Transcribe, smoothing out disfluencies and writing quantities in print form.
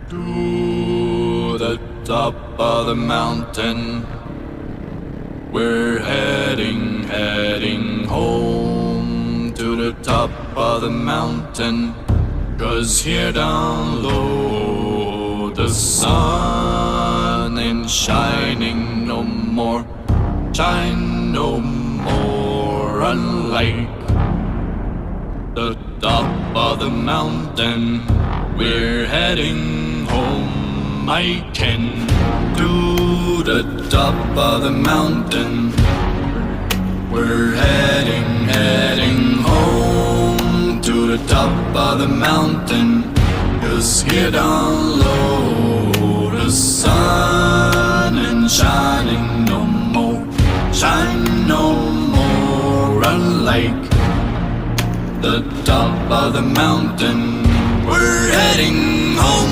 To the top of the mountain. We're heading home to the top of the mountain. 'Cause here down low the sun ain't shining no more, shine no more. Unlike the top of the mountain, we're heading home. I can do the top of the mountain. We're heading home to the top of the mountain. 'Cause here down low the sun ain't shining no more, shine no more. Unlike the top of the mountain, we're heading home.